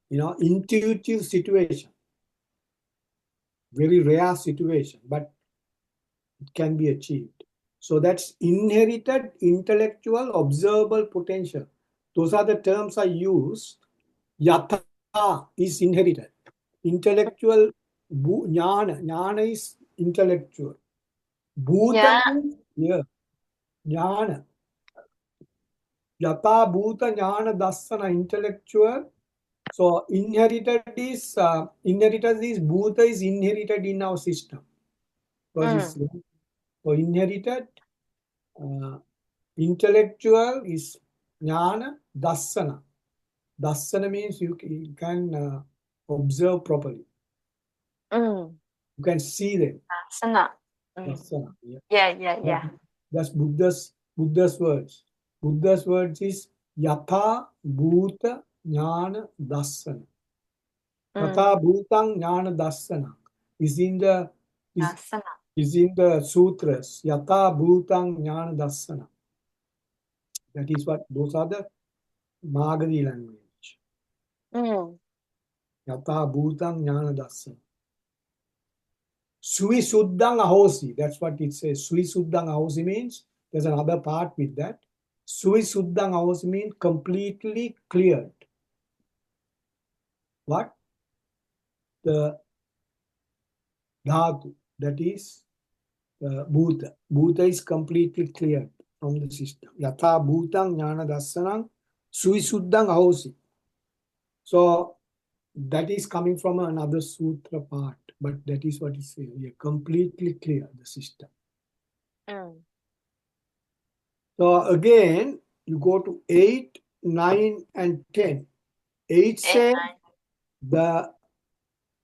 intuitive situation, very rare situation, but it can be achieved. So that's inherited intellectual observable potential. Those are the terms I use. Yatha is inherited. Intellectual jnana is intellectual. Bhuta Yeah. means, yeah, jnana. Yata bhuta jnana dassana, intellectual. So inherited is bhuta is inherited in our system. Because it's Mm. so inherited, uh, intellectual is jnana dassana. Dassana means you can observe properly. Mm. You can see them. Asana. Mm. Dassana. Yeah. Yeah. Yeah. That, Yeah. that's Buddha's words. Buddha's words is yatha bhuta jnana dassana. Mm. Yatha bhutang jnana dassana is in the is Asana. is in the Sutras. Yatha Bhutang Jnana Dassana. That is what, those are the Magadhi language. Mm. Yatha Bhutang Jnana Dassana. Sui Suddhang Ahosi. That's what it says. Sui Suddhang Ahosi means, there's another part with that. Sui Suddhang Ahosi means completely cleared. What? The dhatu, that is bhuta. Bhuta is completely cleared from the system. Yatha bhutang jnana dassanam suisuddhang ahosi. So that is coming from another sutra part, but that is what it says. We are completely clear the system. Mm. So again, you go to 8, 9, and 10. 8 says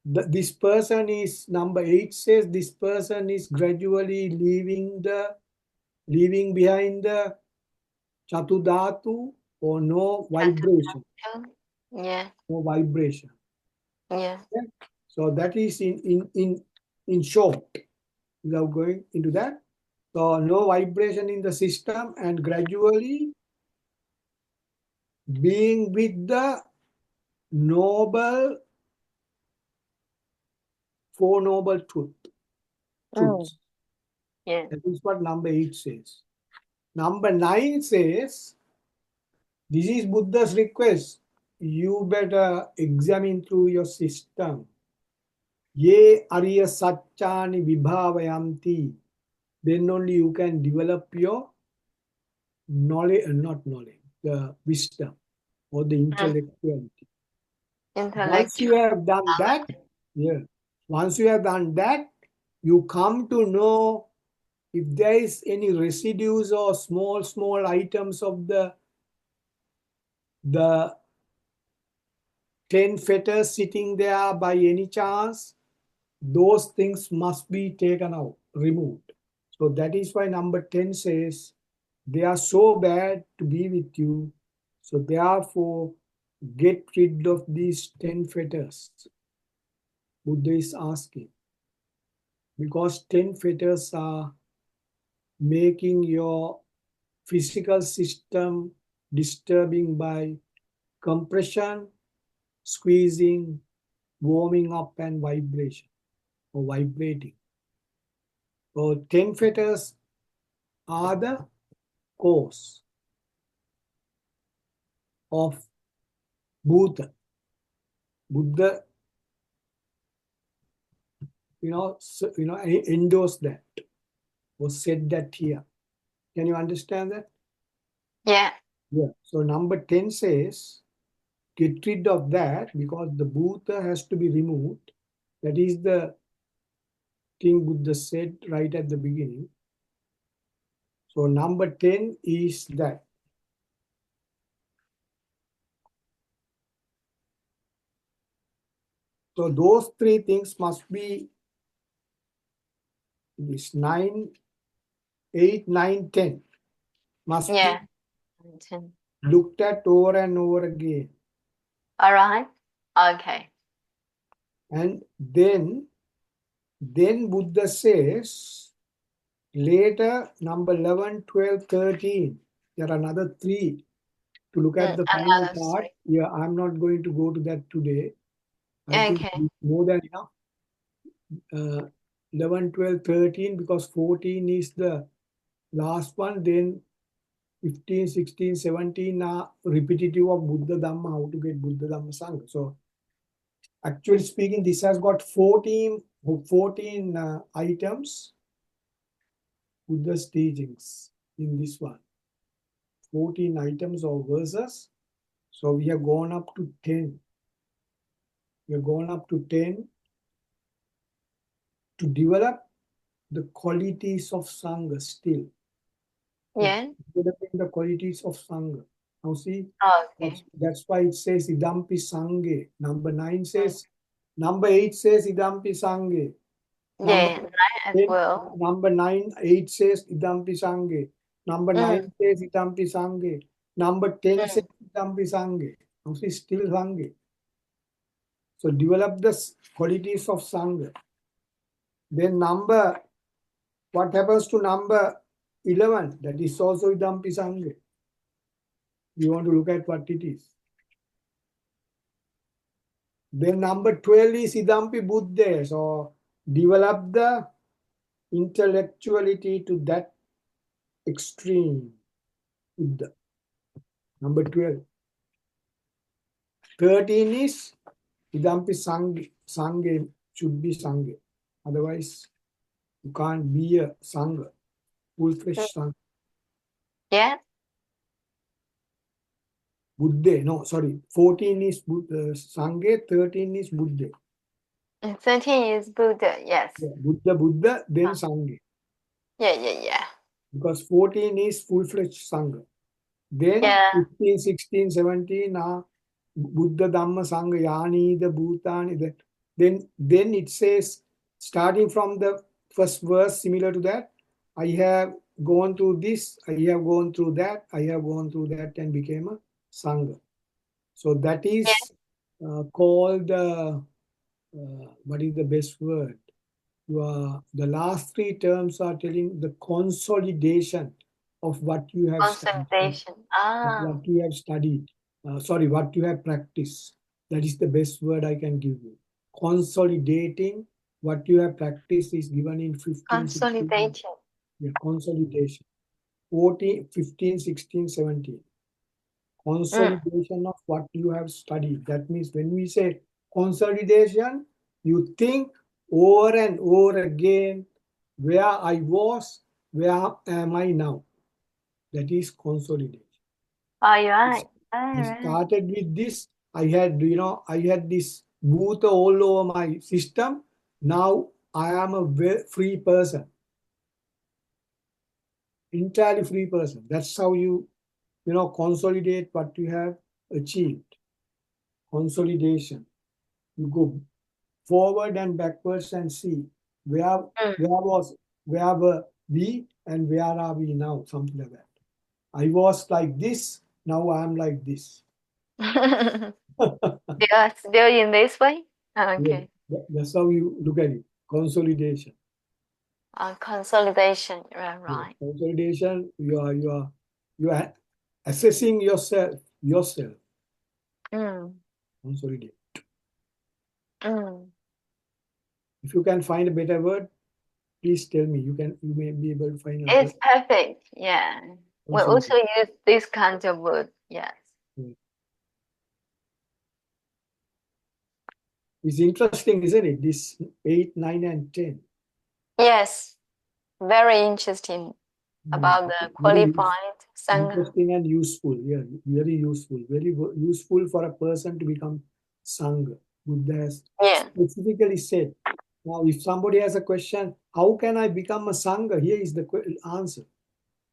this person is, number 8 says this person is gradually leaving behind the Chatudhatu or no vibration. Yeah. No vibration. Yeah. Okay? So that is in short, without going into that. So no vibration in the system and gradually being with the noble, four noble truths. Yeah. That is what number 8 says. Number 9 says, this is Buddha's request. You better examine through your system. Ye ariya satchani vibhavayanti. Then only you can develop your knowledge, not knowledge, the wisdom or the intellectuality. Once you Intellectual. have done that, yeah. Once you have done that, you come to know if there is any residues or small items of the 10 fetters sitting there by any chance, those things must be taken out, removed. So that is why number 10 says, they are so bad to be with you. So therefore, get rid of these 10 fetters. Buddha is asking. Because 10 fetters are making your physical system disturbing by compression, squeezing, warming up, and vibration or vibrating. So 10 fetters are the cause of Buddha. Buddha, endorsed that or said that here. Can you understand that? Yeah. Yeah. So number 10 says, get rid of that because the Buddha has to be removed. That is the thing Buddha said right at the beginning. So number 10 is that. So those three things must be this 9, 8, 9, 10 must be looked at over and over again. All right. Okay. And then Buddha says, later, number 11, 12, 13, there are another 3 to look at the final Another part. 3. Yeah, I'm not going to go to that today. I think Okay. more than enough. 11, 12, 13, because 14 is the last one. Then 15, 16, 17 are repetitive of Buddha Dhamma, how to get Buddha Dhamma Sangha. So actually speaking, this has got 14 items, Buddha's teachings in this one. 14 items or verses. So we have gone up to 10. We have gone up to 10 to develop the qualities of Sangha still. Yeah. Developing the qualities of Sangha. Now see, Okay. that's why it says Idampi Sanghe. Number 9 says, number 8 says Idampi Sanghe. Yeah, 9 as well. Number 9, 8 says Idampi Sanghe. Number 9 says Idampi Sanghe. Number 10 says Idampi Sanghe. Now see, still Sanghe. So develop the qualities of Sangha. Then number What happens to number 11? That is also Idampi Sangha. You want to look at what it is. Then number 12 is Idampi Buddha. So develop the intellectuality to that extreme. Buddha. Number 12. 13 is Idampi Sangha. Sangha should be Sangha. Otherwise, you can't be a Sangha, full-fledged Sangha. Yeah. Buddha, no, sorry. 14 is Sangha, 13 is Buddha. And 13 is Buddha, yes. Yeah, Buddha, then Sangha. Yeah. Because 14 is full-fledged Sangha. Then Yeah. 15, 16, 17 are Buddha, Dhamma, Sangha, Yani, the Bhutani. Then it says, starting from the first verse, similar to that, I have gone through this, I have gone through that, I have gone through that, and became a Sangha. So that is called, what is the best word? The last three terms are telling the consolidation of what you have studied. Consolidation. What you have studied. Sorry, what you have practiced. That is the best word I can give you. Consolidating what you have practiced is given in 15, 16. Consolidation. Yeah, consolidation. 14, 15, 16, 17. Consolidation of what you have studied. That means when we say consolidation, you think over and over again where I was, where am I now? That is consolidation. All right. I started with this. I had this bhutha all over my system. Now I am a free person, entirely free person. That's how you consolidate what you have achieved. Consolidation. You go forward and backwards and see where were we and where are we now, something like that. I was like this, now I am like this. They are still in this way? Okay. Yeah, that's how you look at it. Consolidation. Consolidation, right. Yeah. Consolidation, you are assessing yourself. Consolidate. If you can find a better word, please tell me. You may be able to find a It's perfect. Yeah. We also use this kind of word. Yes. Yeah. It's interesting, isn't it? This 8, 9, and 10. Yes. Very interesting about the qualified Sangha. Interesting and useful. Yeah, very useful. Very useful for a person to become Sangha. Buddha has specifically said. Now, if somebody has a question, how can I become a Sangha? Here is the answer.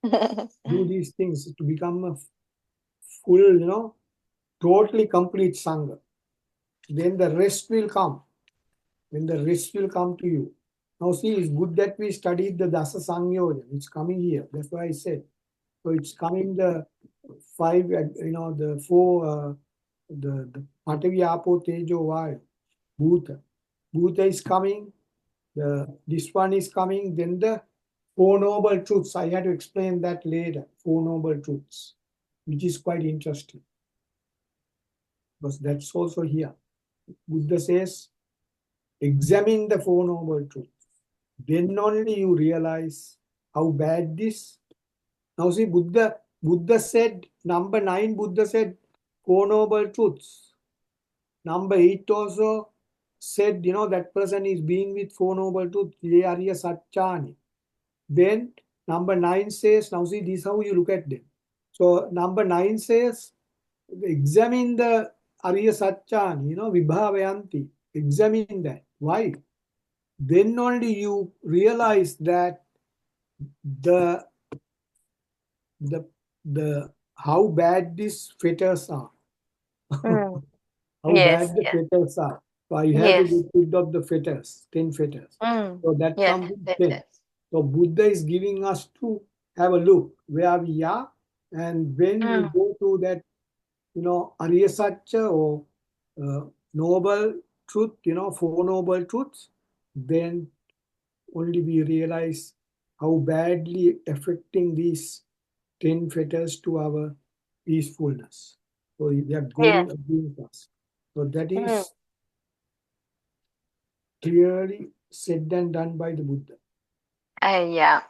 Do these things to become a full, totally complete Sangha. Then the rest will come. Then the rest will come to you. Now see, it's good that we studied the Dasa Sangyoja. It's coming here. That's why I said. So it's coming the 5, the 4, the Patavi, Apo, Tejo, Vayu, Bhuta. Bhuta is coming. This one is coming. Then the 4 Noble Truths. I had to explain that later. 4 Noble Truths, which is quite interesting. Because that's also here. Buddha says, examine the 4 Noble Truths. Then only you realize how bad this. Now see, Buddha said, number 9, Buddha said 4 Noble Truths. Number 8 also said, that person is being with 4 Noble Truths, Ye Arya Satchani. Then number 9 says, now see, this is how you look at them. So number 9 says, examine the Arya Satchani, Vibhavayanti. Examine that. Why? Then only you realize that the how bad these fetters are. How bad the fetters are. So I have to get rid of the fetters, 10 fetters. So that comes with 10. So Buddha is giving us to have a look where we are, and when you go to that, Arya Satya or noble truth, 4 noble truths, then only we realize how badly affecting these 10 fetters to our peacefulness. So they are Yes. going against us. So that Mm. is clearly said and done by the Buddha. Yeah.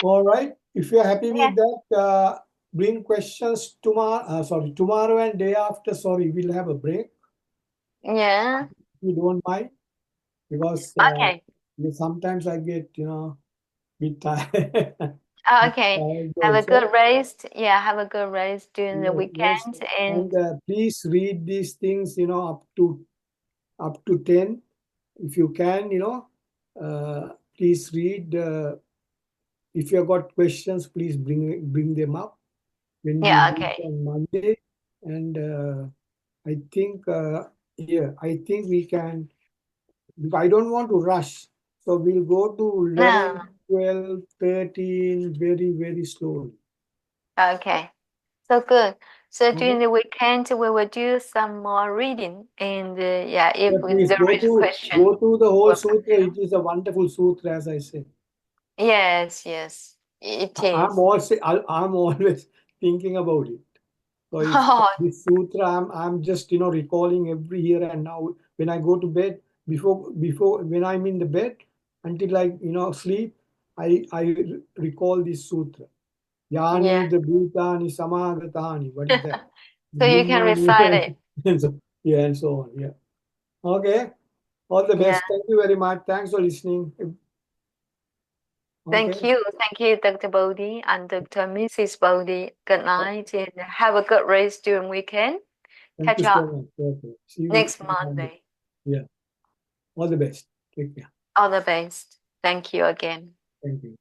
All right. If you're happy Yeah. with that, bring questions tomorrow. Tomorrow and day after. Sorry, we'll have a break. Yeah. If you don't mind, because Okay. sometimes I get, bit tired. Bit Okay. tired Have a also. good rest. Yeah, have a good rest during the Yes, weekend and and please read these things, up to 10. If you can, please read. If you've got questions, please bring them up when we yeah, meet okay. on Monday. And I think, I think we can. I don't want to rush, so we'll go to No. 11, 12, 13 very, very slowly. Okay. So good. So during Okay. the weekend we will do some more reading and yeah, if Yeah, please there is question, go to the whole we'll sutra. prepare. It is a wonderful sutra, as I said. Yes, yes. It I'm is. also I'm always thinking about it. So it's Oh, this sutra. I'm just recalling every here and now when I go to bed. Before when I'm in the bed until I sleep, I recall this sutra. yeah. Yani the bhutani samagatani. What is that? So you can Bhunyani recite it. and so yeah and so on. Yeah. Okay. All the Yeah. best. Thank you very much. Thanks for listening. Thank Okay. you. Thank you, Dr. Bodhi and Dr. Mrs. Bodhi. Good night and have a good rest during weekend. Thank you Catch so up much. Okay. See you next on Monday. Monday. Yeah. All the best. Take care. All the best. Thank you again. Thank you.